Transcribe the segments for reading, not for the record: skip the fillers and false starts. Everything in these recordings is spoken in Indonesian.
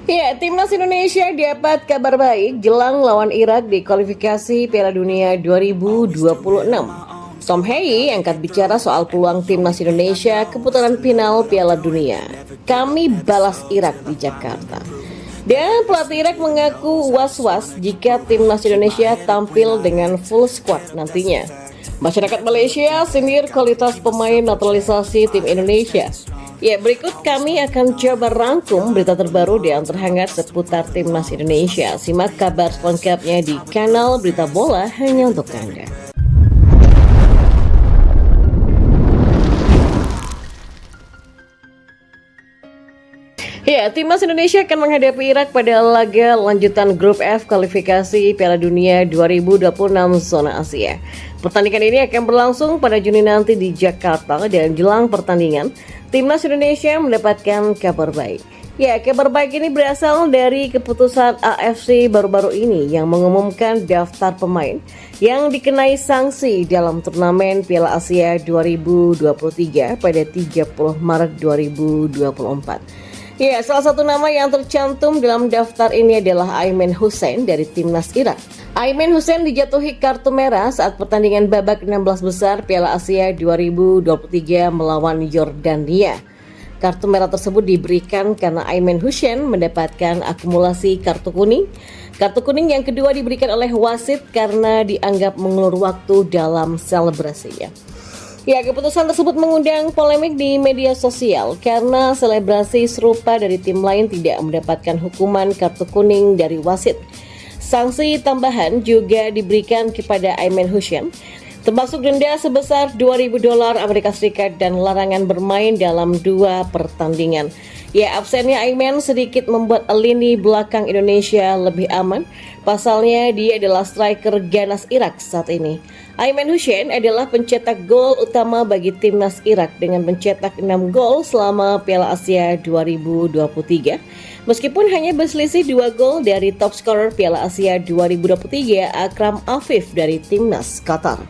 Ya, Timnas Indonesia dapat kabar baik jelang lawan Irak di kualifikasi Piala Dunia 2026. Tom Hey angkat bicara soal peluang Timnas Indonesia ke putaran final Piala Dunia. Kami balas Irak di Jakarta. Dan pelatih Irak mengaku was-was jika Timnas Indonesia tampil dengan full squad nantinya. Masyarakat Malaysia sindir kualitas pemain naturalisasi tim Indonesia. Ya, berikut kami akan coba rangkum berita terbaru yang terhangat seputar Timnas Indonesia. Simak kabar selengkapnya di kanal Berita Bola hanya untuk Anda. Ya, Timnas Indonesia akan menghadapi Irak pada laga lanjutan Grup F kualifikasi Piala Dunia 2026 zona Asia. Pertandingan ini akan berlangsung pada Juni nanti di Jakarta dan jelang pertandingan, Timnas Indonesia mendapatkan kabar baik. Ya, kabar baik ini berasal dari keputusan AFC baru-baru ini yang mengumumkan daftar pemain yang dikenai sanksi dalam turnamen Piala Asia 2023 pada 30 Maret 2024. Ya, salah satu nama yang tercantum dalam daftar ini adalah Aimen Hussein dari Timnas Irak. Aimen Hussein dijatuhi kartu merah saat pertandingan babak 16 besar Piala Asia 2023 melawan Yordania. Kartu merah tersebut diberikan karena Aimen Hussein mendapatkan akumulasi kartu kuning. Kartu kuning yang kedua diberikan oleh wasit karena dianggap mengulur waktu dalam selebrasinya. Ya, keputusan tersebut mengundang polemik di media sosial karena selebrasi serupa dari tim lain tidak mendapatkan hukuman kartu kuning dari wasit. Sanksi tambahan juga diberikan kepada Aimen Hussein, termasuk denda sebesar $2.000 Amerika Serikat dan larangan bermain dalam 2 pertandingan. Ya, absennya Aimen sedikit membuat lini belakang Indonesia lebih aman. Pasalnya dia adalah striker ganas Irak saat ini. Aimen Hussein adalah pencetak gol utama bagi Timnas Irak dengan mencetak 6 gol selama Piala Asia 2023. Meskipun hanya berselisih 2 gol dari top scorer Piala Asia 2023 Akram Afif dari Timnas Qatar.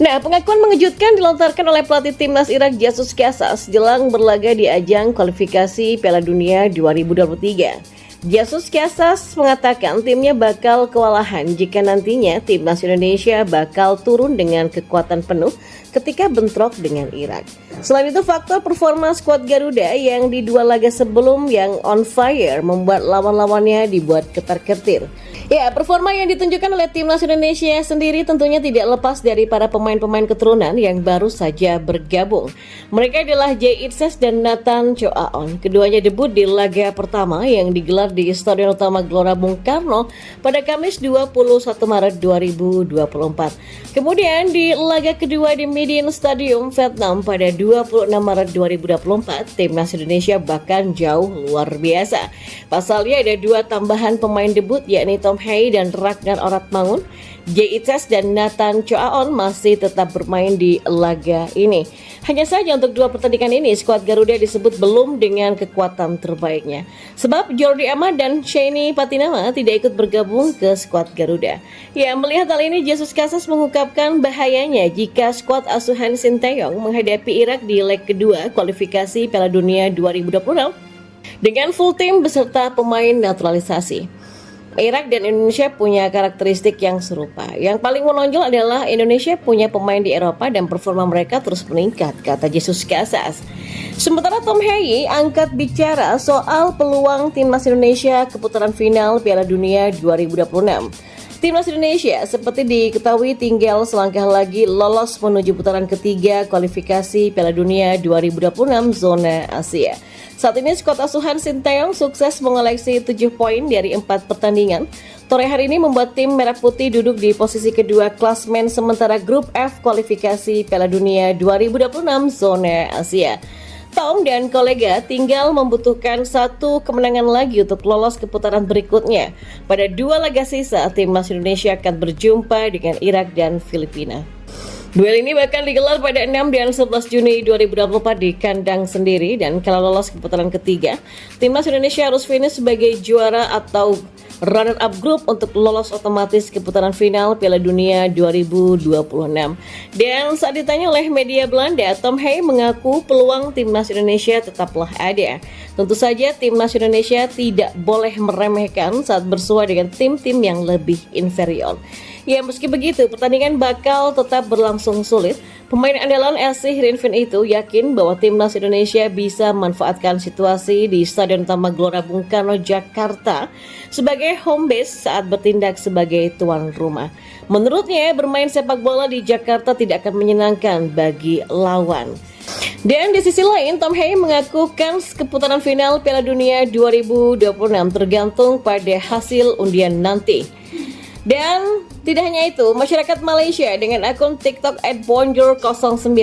Nah, pengakuan mengejutkan dilontarkan oleh pelatih Timnas Irak Jesus Casas jelang berlaga di ajang kualifikasi Piala Dunia 2023. Jesus Casas mengatakan timnya bakal kewalahan jika nantinya Timnas Indonesia bakal turun dengan kekuatan penuh ketika bentrok dengan Irak. Selain itu, faktor performa skuad Garuda yang di 2 laga sebelum yang on fire membuat lawan-lawannya dibuat ketar-ketir. Ya, performa yang ditunjukkan oleh Timnas Indonesia sendiri tentunya tidak lepas dari para pemain-pemain keturunan yang baru saja bergabung. Mereka adalah Jay Itzes dan Nathan Choaon. Keduanya debut di laga pertama yang digelar di Stadion Utama Gelora Bung Karno pada Kamis 21 Maret 2024. Kemudian di laga kedua di Median Stadium Vietnam pada 26 Maret 2024, Timnas Indonesia bahkan jauh luar biasa. Pasalnya ada 2 tambahan pemain debut yakni Tom Hey dan Ragnar Oratmangun. Jay Itzes dan Nathan Choaon masih tetap bermain di laga ini. Hanya saja untuk 2 pertandingan ini, skuad Garuda disebut belum dengan kekuatan terbaiknya. Sebab Jordi Amat dan Shani Patinama tidak ikut bergabung ke skuad Garuda. Ya, melihat hal ini, Jesus Casas mengungkapkan bahayanya jika skuad asuhan Sinteyong menghadapi Irak di leg kedua kualifikasi Piala Dunia 2026 dengan full tim beserta pemain naturalisasi. Irak dan Indonesia punya karakteristik yang serupa. Yang paling menonjol adalah Indonesia punya pemain di Eropa dan performa mereka terus meningkat, kata Jesus Casas. Sementara Tom Hey angkat bicara soal peluang Timnas Indonesia ke putaran final Piala Dunia 2026. Timnas Indonesia seperti diketahui tinggal selangkah lagi lolos menuju putaran ketiga kualifikasi Piala Dunia 2026 zona Asia. Saat ini skuad asuhan Sinteyong sukses mengoleksi 7 poin dari 4 pertandingan. Torehan ini membuat tim Merah Putih duduk di posisi kedua klasmen sementara Grup F kualifikasi Piala Dunia 2026 zona Asia. Tom dan kolega tinggal membutuhkan 1 kemenangan lagi untuk lolos ke putaran berikutnya. Pada 2 laga sisa, Timnas Indonesia akan berjumpa dengan Irak dan Filipina. Duel ini bahkan digelar pada 6 dan 11 Juni 2024 di kandang sendiri, dan kalau lolos ke putaran ketiga, Timnas Indonesia harus finish sebagai juara atau runner-up grup untuk lolos otomatis ke putaran final Piala Dunia 2026. Dan saat ditanya oleh media Belanda, Tom Hey mengaku peluang timnas Indonesia tetaplah ada. Tentu saja timnas Indonesia tidak boleh meremehkan saat bersua dengan tim-tim yang lebih inferior. Ya, meski begitu, pertandingan bakal tetap berlangsung sulit. Pemain andalan SC Heerenveen itu yakin bahwa timnas Indonesia bisa memanfaatkan situasi di Stadion Utama Gelora Bung Karno, Jakarta sebagai home base saat bertindak sebagai tuan rumah. Menurutnya, bermain sepak bola di Jakarta tidak akan menyenangkan bagi lawan. Dan di sisi lain, Tom Hey mengaku kans keputaran final Piala Dunia 2026 tergantung pada hasil undian nanti. Dan tidak hanya itu, masyarakat Malaysia dengan akun TikTok @bonjour09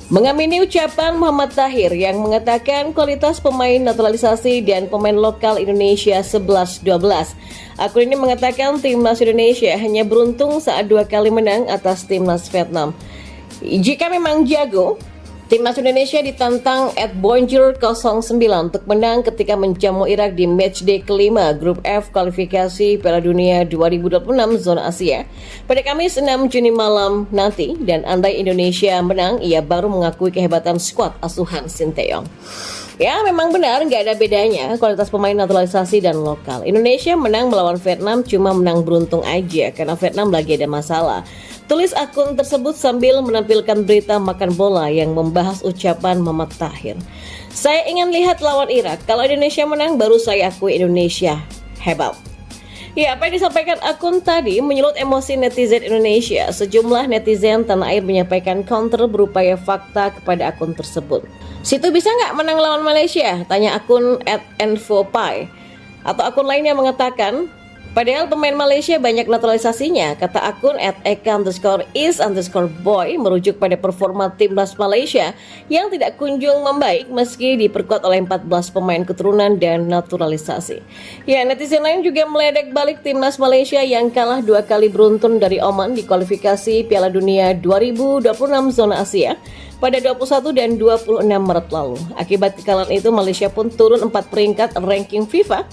mengamini ucapan Muhammad Tahir yang mengatakan kualitas pemain naturalisasi dan pemain lokal Indonesia 11-12. Akun ini mengatakan timnas Indonesia hanya beruntung saat 2 kali menang atas timnas Vietnam. Jika memang jago, timnas Indonesia ditantang @bonjour09 untuk menang ketika menjamu Irak di matchday kelima Grup F kualifikasi Piala Dunia 2026 zona Asia pada Kamis 6 Juni malam nanti. Dan andai Indonesia menang, ia baru mengakui kehebatan skuad asuhan Sinteyong. Ya, memang benar nggak ada bedanya kualitas pemain naturalisasi dan lokal. Indonesia menang melawan Vietnam cuma menang beruntung aja karena Vietnam lagi ada masalah. Tulis akun tersebut sambil menampilkan berita makan bola yang membahas ucapan Muhammad Tahir. Saya ingin lihat lawan Irak. Kalau Indonesia menang baru saya akui Indonesia hebat. Ya, apa yang disampaikan akun tadi menyulut emosi netizen Indonesia. Sejumlah netizen tanah air menyampaikan counter berupaya fakta kepada akun tersebut. Situ bisa nggak menang lawan Malaysia? Tanya akun @enfopai. Atau akun lainnya mengatakan, padahal pemain Malaysia banyak naturalisasinya, kata akun @eka_is_boy merujuk pada performa timnas Malaysia yang tidak kunjung membaik meski diperkuat oleh 14 pemain keturunan dan naturalisasi. Ya, netizen lain juga meledek balik timnas Malaysia yang kalah 2 kali beruntun dari Oman di kualifikasi Piala Dunia 2026 zona Asia pada 21 dan 26 Maret lalu. Akibat kekalahan itu, Malaysia pun turun 4 peringkat ranking FIFA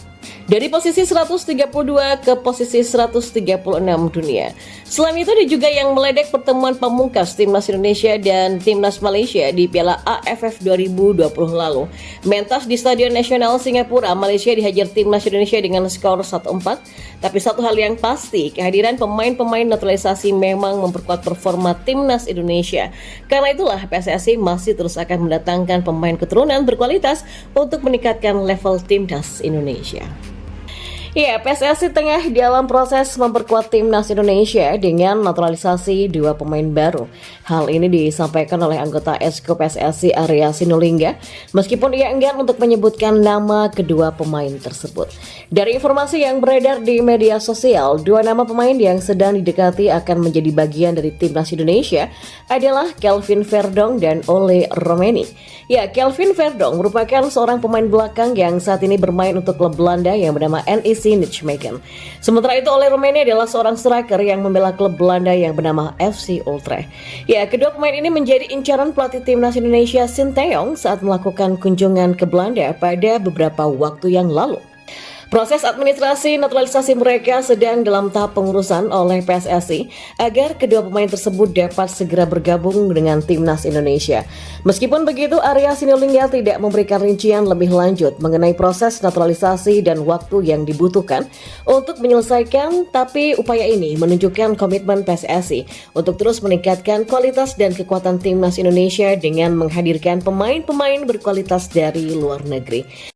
dari posisi 132 ke posisi 136 dunia. Selain itu, dia juga yang meledek pertemuan pamungkas timnas Indonesia dan timnas Malaysia di Piala AFF 2020 lalu. Mentas di Stadion Nasional Singapura, Malaysia dihajar timnas Indonesia dengan skor 1-4. Tapi satu hal yang pasti, kehadiran pemain-pemain naturalisasi memang memperkuat performa timnas Indonesia. Karena itulah PSSI masih terus akan mendatangkan pemain keturunan berkualitas untuk meningkatkan level timnas Indonesia. Ya, PSSI tengah dalam proses memperkuat timnas Indonesia dengan naturalisasi 2 pemain baru. Hal ini disampaikan oleh anggota Esko PSSI Arya Sinulinga, meskipun ia enggan untuk menyebutkan nama kedua pemain tersebut. Dari informasi yang beredar di media sosial, 2 nama pemain yang sedang didekati akan menjadi bagian dari timnas Indonesia adalah Kelvin Verdong dan Ole Romeni. Ya, Kelvin Verdong merupakan seorang pemain belakang yang saat ini bermain untuk klub Belanda yang bernama NEC Nijmegen. Sementara itu, Ole Romeni adalah seorang striker yang membela klub Belanda yang bernama FC Utrecht. Ya, kedua pemain ini menjadi incaran pelatih timnas Indonesia Sinteyong saat melakukan kunjungan ke Belanda pada beberapa waktu yang lalu. Proses administrasi naturalisasi mereka sedang dalam tahap pengurusan oleh PSSI agar kedua pemain tersebut dapat segera bergabung dengan timnas Indonesia. Meskipun begitu, Arya Sinulinga tidak memberikan rincian lebih lanjut mengenai proses naturalisasi dan waktu yang dibutuhkan untuk menyelesaikan, tapi upaya ini menunjukkan komitmen PSSI untuk terus meningkatkan kualitas dan kekuatan timnas Indonesia dengan menghadirkan pemain-pemain berkualitas dari luar negeri.